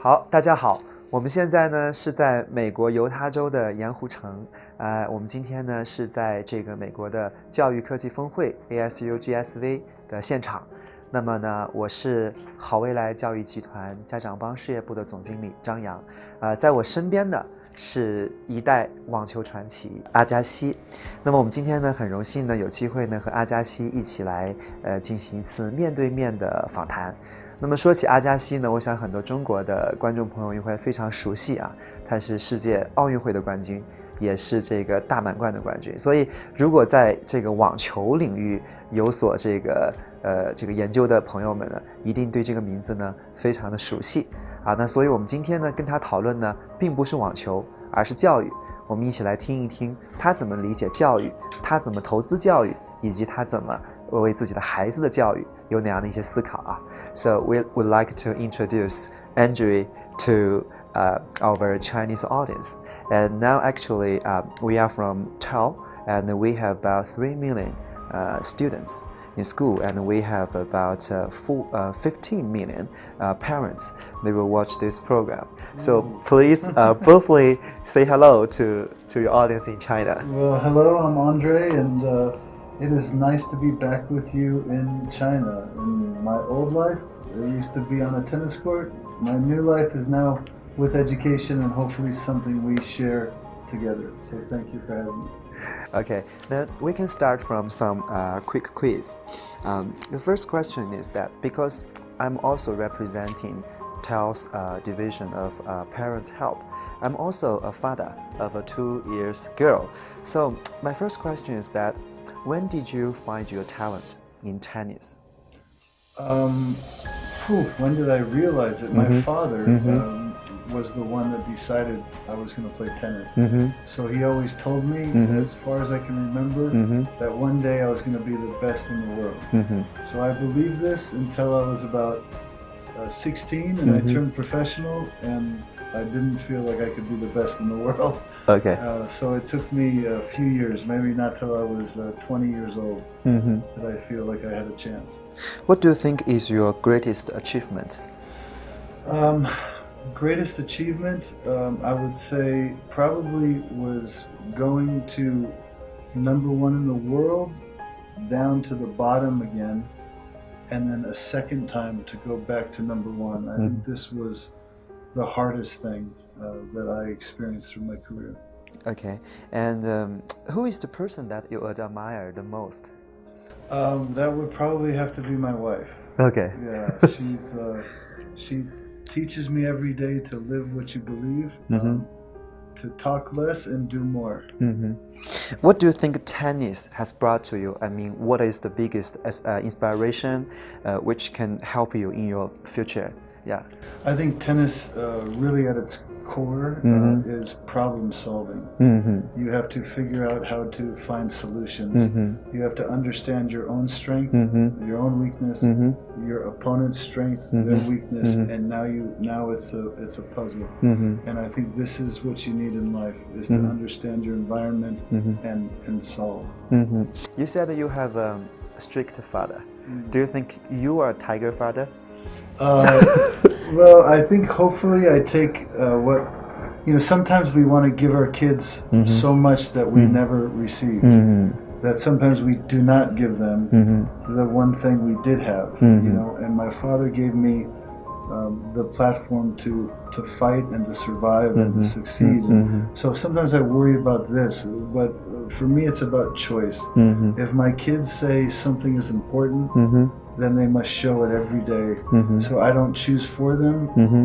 好，大家好，我们现在呢是在美国犹他州的盐湖城，我们今天呢是在这个美国的教育科技峰会 ASU+GSV 的现场。那么呢，我是好未来教育集团家长帮事业部的总经理张扬，在我身边的是一代网球传奇阿加西。那么我们今天呢很荣幸呢有机会呢和阿加西一起来进行一次面对面的访谈。那么说起阿加西呢，我想很多中国的观众朋友也会非常熟悉啊，他是世界奥运会的冠军，也是这个大满贯的冠军。所以，如果在这个网球领域有所这个研究的朋友们呢，一定对这个名字呢非常的熟悉啊。那所以我们今天呢跟他讨论呢，并不是网球，而是教育。我们一起来听一听他怎么理解教育，他怎么投资教育，以及他怎么为自己的孩子的教育有哪样的一些思考啊。So we would like to introduce Andrew to our Chinese audience. And now actually we are from TAL, and we have about 3 million students in school, and we have about 15 million parents. They will watch this program. So please briefly say hello to your audience in China. Well, hello, I'm Andre, and it is nice to be back with you in China. In my old life, I used to be on a tennis court. My new life is now with education, and hopefully something we share together. So thank you for having me. Okay, then we can start from some quick quiz. The first question is that because I'm also representing TEL's division of Parents Help, I'm also a father of a 2-year girl. So my first question is that when did you find your talent in tennis? When did I realize it? My father was the one that decided I was going to play tennis. So he always told me, as far as I can remember, that one day I was going to be the best in the world. So I believed this until I was about 16, and I turned professional, and I didn't feel like I could be the best in the world. Okay. So it took me a few years, maybe not till I was 20 years old, that I feel like I had a chance. What do you think is your greatest achievement? Greatest achievement, I would say, probably was going to #1 in the world, down to the bottom again, and then a second time to go back to #1. I think this was the hardest thing that I experienced through my career. Okay, and who is the person that you admire the most? That would probably have to be my wife. Okay. Yeah, she teaches me every day to live what you believe, to talk less and do more. What do you think tennis has brought to you? I mean, what is the biggest inspiration which can help you in your future? Yeah. I think tennis really at its core is problem solving. You have to figure out how to find solutions. You have to understand your own strength, your own weakness, your opponent's strength, their weakness, and now it's a puzzle. And I think this is what you need in life, is to understand your environment and solve. You said that you have a strict father. Do you think you are a tiger father? Well, I think hopefully I take sometimes we want to give our kids so much that we never received. That sometimes we do not give them the one thing we did have, and my father gave me the platform to fight and to survive and to succeed. So sometimes I worry about this, but for me it's about choice. If my kids say something is important, then they must show it every day. So I don't choose for them,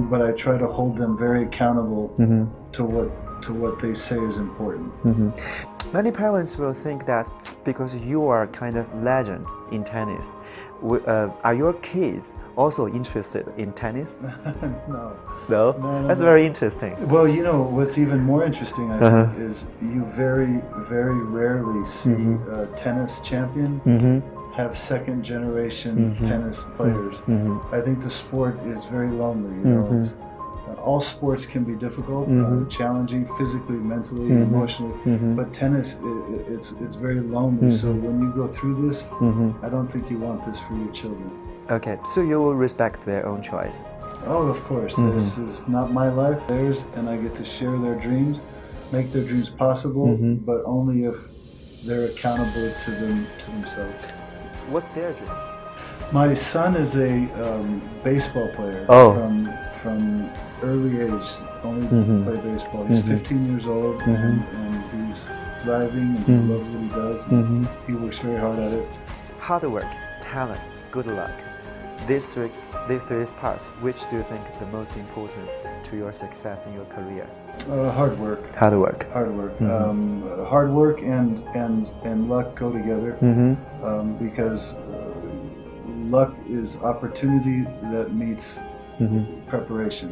but I try to hold them very accountable to what they say is important. Many parents will think that because you are kind of legend in tennis, are your kids also interested in tennis? No. No? That's very interesting. Well, what's even more interesting, I think, is you very, very rarely see a tennis champion have second generation tennis players. I think the sport is very lonely. All sports can be difficult, challenging physically, mentally, emotionally, but tennis, it's very lonely. So when you go through this, I don't think you want this for your children. Okay, so you will respect their own choice. Oh, of course. This is not my life, theirs, and I get to share their dreams, make their dreams possible, but only if they're accountable to themselves. What's their dream? My son is a baseball player Oh. from early age. Only play baseball. He's 15 years old, and he's thriving, and he loves what he does. And he works very hard at it. Hard work, talent, good luck. These three parts, which do you think the most important to your success in your career? Hard work. Hard work. Hard work. Hard work and luck go together, because luck is opportunity that meets preparation.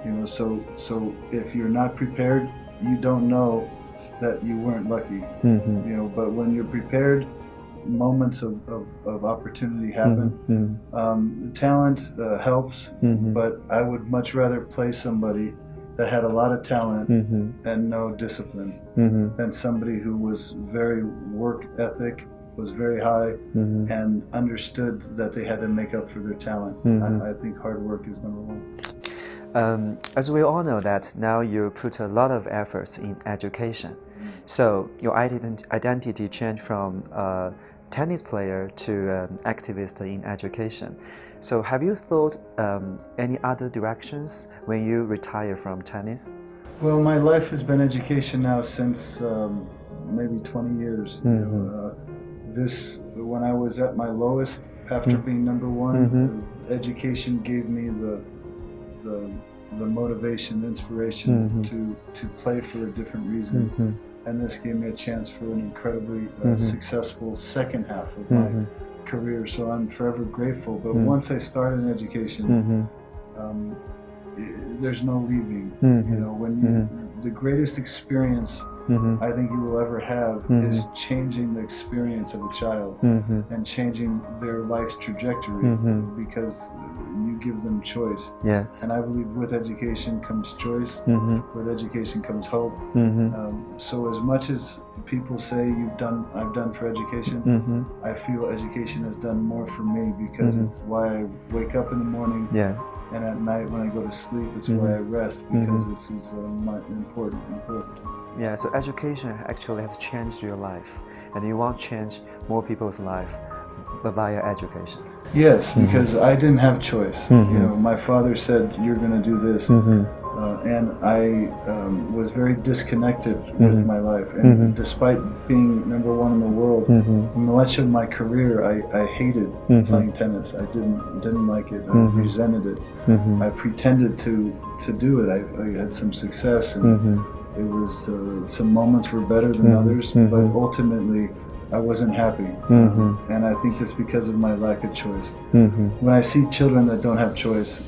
You know, so if you're not prepared, you don't know that you weren't lucky. You know, but when you're prepared, moments of opportunity happen. Talent helps, but I would much rather play somebody that had a lot of talent and no discipline than somebody who was very work ethic, was very high, and understood that they had to make up for their talent. I think hard work is number one. As we all know that now you put a lot of efforts in education. So your identity changed from a tennis player to an activist in education. So have you thought any other directions when you retire from tennis? Well, my life has been education now since maybe 20 years. You know, when I was at my lowest after being number one, education gave me the motivation, the inspiration to play for a different reason. And this gave me a chance for an incredibly successful second half of my career. So I'm forever grateful. But once I started in education, there's no leaving. You know, the greatest experience I think you will ever have is changing the experience of a child and changing their life's trajectory, because you give them choice. Yes. And I believe with education comes choice, with education comes hope. So as much as people say I've done for education, I feel education has done more for me, because it's why I wake up in the morning, and at night when I go to sleep, it's why I rest, because this is important. Yeah, so education actually has changed your life, and you want to change more people's life via education. Yes, because I didn't have choice. You know, my father said, "You're going to do this," and I was very disconnected with my life. And despite being number one in the world, much of my career I hated playing tennis. I didn't like it. I resented it. I pretended to do it. I had some success, and it was some moments were better than others, but ultimately I wasn't happy. And I think that's because of my lack of choice. When I see children that don't have choice,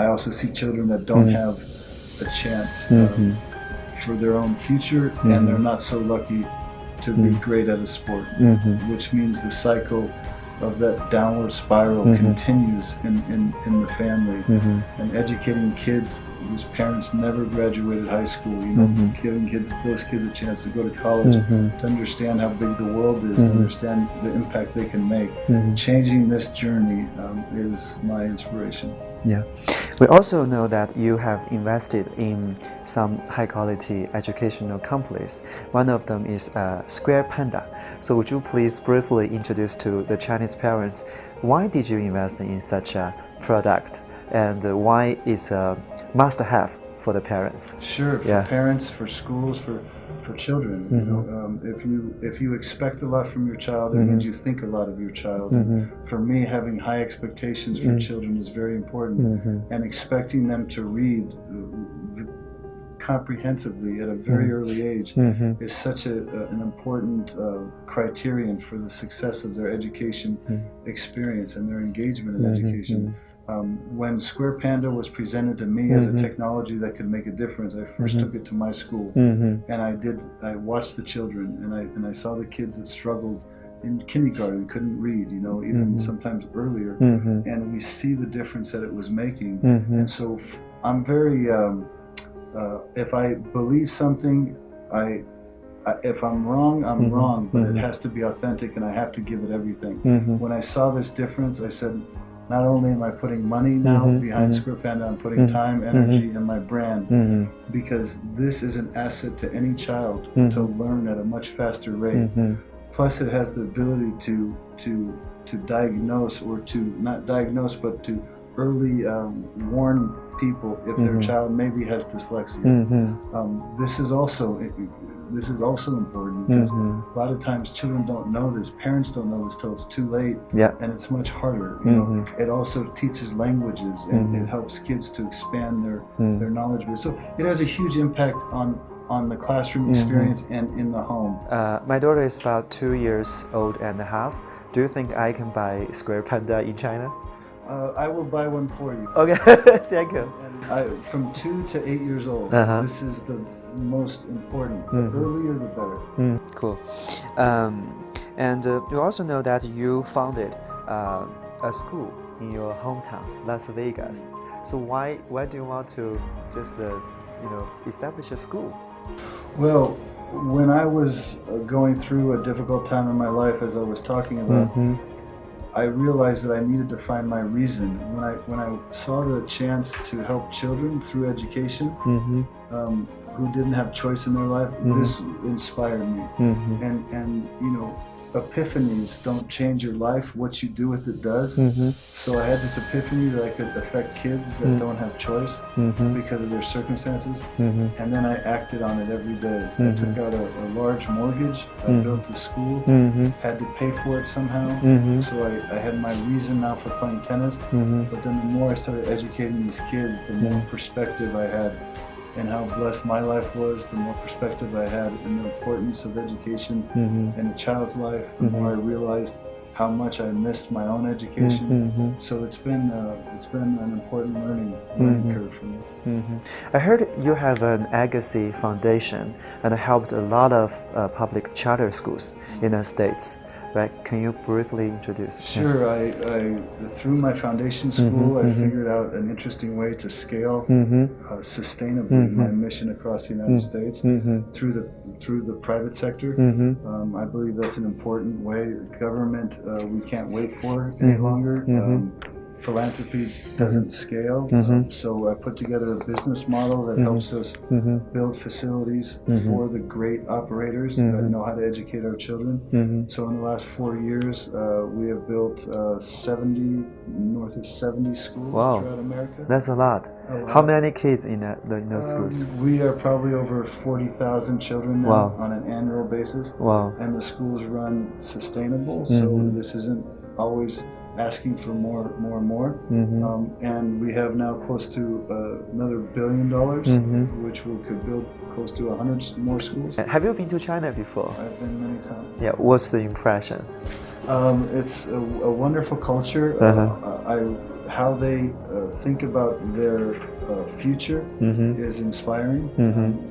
I also see children that don't have a chance for their own future, and they're not so lucky to be great at a sport, which means the cycle of that downward spiral continues in the family. And educating kids whose parents never graduated high school, you know, giving those kids a chance to go to college, to understand how big the world is, to understand the impact they can make. Changing this journey is my inspiration. Yeah. We also know that you have invested in some high-quality educational companies. One of them is Square Panda. So would you please briefly introduce to the Chinese parents why did you invest in such a product, and why it's a must-have for the parents? Sure, for parents, for schools, for children. You know, if you expect a lot from your child, it means you think a lot of your child. For me, having high expectations for children is very important, and expecting them to read comprehensively at a very early age is such an important criterion for the success of their education experience and their engagement in education. When Square Panda was presented to me as a technology that could make a difference, I first took it to my school, and I watched the children, and I saw the kids that struggled in kindergarten, couldn't read, you know, even sometimes earlier, and we see the difference that it was making. And so I'm very, if I believe something, if I'm wrong, I'm wrong, but it has to be authentic, and I have to give it everything. When I saw this difference, I said, not only am I putting money now behind Square Panda, I'm putting time, energy, and my brand, because this is an asset to any child to learn at a much faster rate. Plus, it has the ability to diagnose, or to not diagnose, but to early warn people if their child maybe has dyslexia. This is also important, because a lot of times children don't know this, parents don't know this till it's too late, and it's much harder. You know, it also teaches languages, and it helps kids to expand their knowledge base. So it has a huge impact on the classroom experience and in the home. My daughter is about 2 years old and a half. Do you think I can buy Square Panda in China? I will buy one for you. Okay, thank you. From 2 to 8 years old, this is the most important. The earlier, the better. Cool. And you also know that you founded a school in your hometown, Las Vegas. So why do you want to just establish a school? Well, when I was going through a difficult time in my life, as I was talking about, I realized that I needed to find my reason. When I saw the chance to help children through education, who didn't have choice in their life, this inspired me. And you know, epiphanies don't change your life. What you do with it does. So I had this epiphany that I could affect kids that don't have choice because of their circumstances. And then I acted on it every day. I took out a large mortgage. I built the school. Had to pay for it somehow. So I had my reason now for playing tennis. But then the more I started educating these kids, the more perspective I had, and how blessed my life was, the more perspective I had in the importance of education in a child's life, the more I realized how much I missed my own education. So it's been an important learning curve for me. I heard you have an Agassi Foundation and helped a lot of public charter schools in the States. Right? Can you briefly introduce? Sure. I through my foundation school, I figured out an interesting way to scale sustainably my mission across the United States through the private sector. I believe that's an important way. Government, we can't wait for any longer. Philanthropy doesn't scale, so I put together a business model that helps us build facilities for the great operators that know how to educate our children. So in the last 4 years, we have built north of 70 schools throughout America. That's a lot. How many kids in those schools? We are probably over 40,000 children now on an annual basis. And the schools run sustainable, so this isn't always asking for more and more. And we have now close to another $1 billion, which we could build close to 100 more schools. Have you been to China before? I've been many times. Yeah, what's the impression? It's a wonderful culture. How they think about their future is inspiring.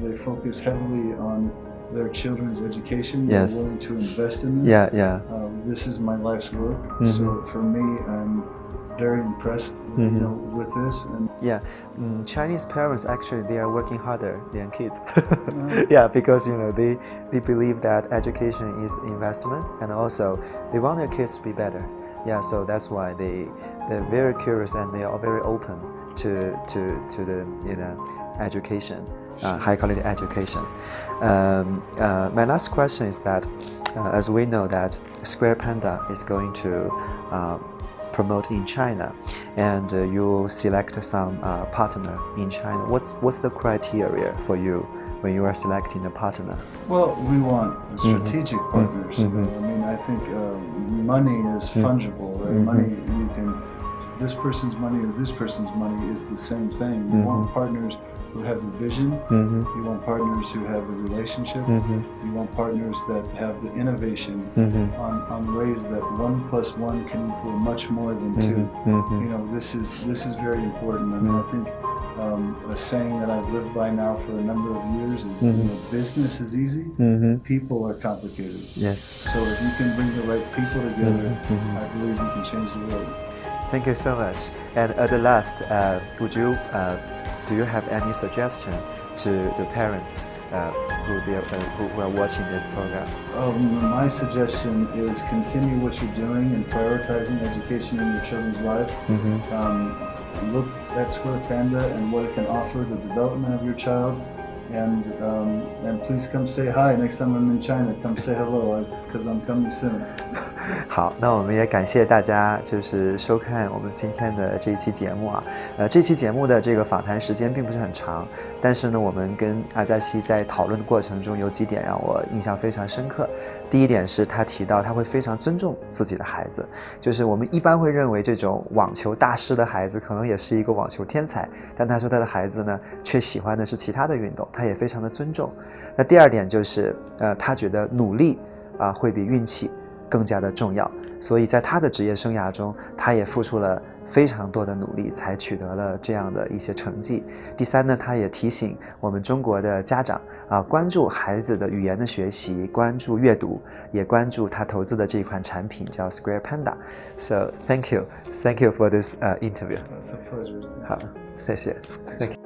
They focus heavily on their children's education. They're willing to invest in this. This is my life's work. So for me, I'm very impressed, with this. And Chinese parents actually they are working harder than kids. Because they believe that education is investment, and also they want their kids to be better. So that's why they're very curious, and they are very open to the education. High quality education. My last question is that, as we know that Square Panda is going to promote in China, and you select some partner in China. What's the criteria for you when you are selecting a partner? Well, we want strategic partners. I mean, I think money is fungible. Right? Money, this person's money or this person's money is the same thing. You want partners who have the vision, you want partners who have the relationship, you want partners that have the innovation on ways that 1 + 1 can equal much more than 2. This is very important. I mean, I think a saying that I've lived by now for a number of years is business is easy, people are complicated. Yes. So if you can bring the right people together, I believe you can change the world. Thank you so much. And at the last, do you have any suggestion to the parents who are watching this program? My suggestion is continue what you're doing and prioritizing education in your children's lives. Look at Square Panda and what it can offer the development of your child. And please come say hi next time I'm in China. Come say hello, because I'm coming soon. 好，那我们也感谢大家就是收看我们今天的这一期节目啊。这期节目的这个访谈时间并不是很长，但是呢，我们跟阿加西在讨论的过程中有几点让我印象非常深刻。第一点是他提到他会非常尊重自己的孩子，就是我们一般会认为这种网球大师的孩子可能也是一个网球天才，但他说他的孩子呢却喜欢的是其他的运动，他也非常的尊重。那第二点就是他觉得努力会比运气更加的重要，所以在他的职业生涯中，他也付出了非常多的努力，才取得了这样的一些成绩。第三呢，他也提醒我们中国的家长关注孩子的语言的学习，关注阅读，也关注他投资的这一款产品叫 Square Panda. So thank you for this interview. It's a pleasure. 好，谢谢。Thank you.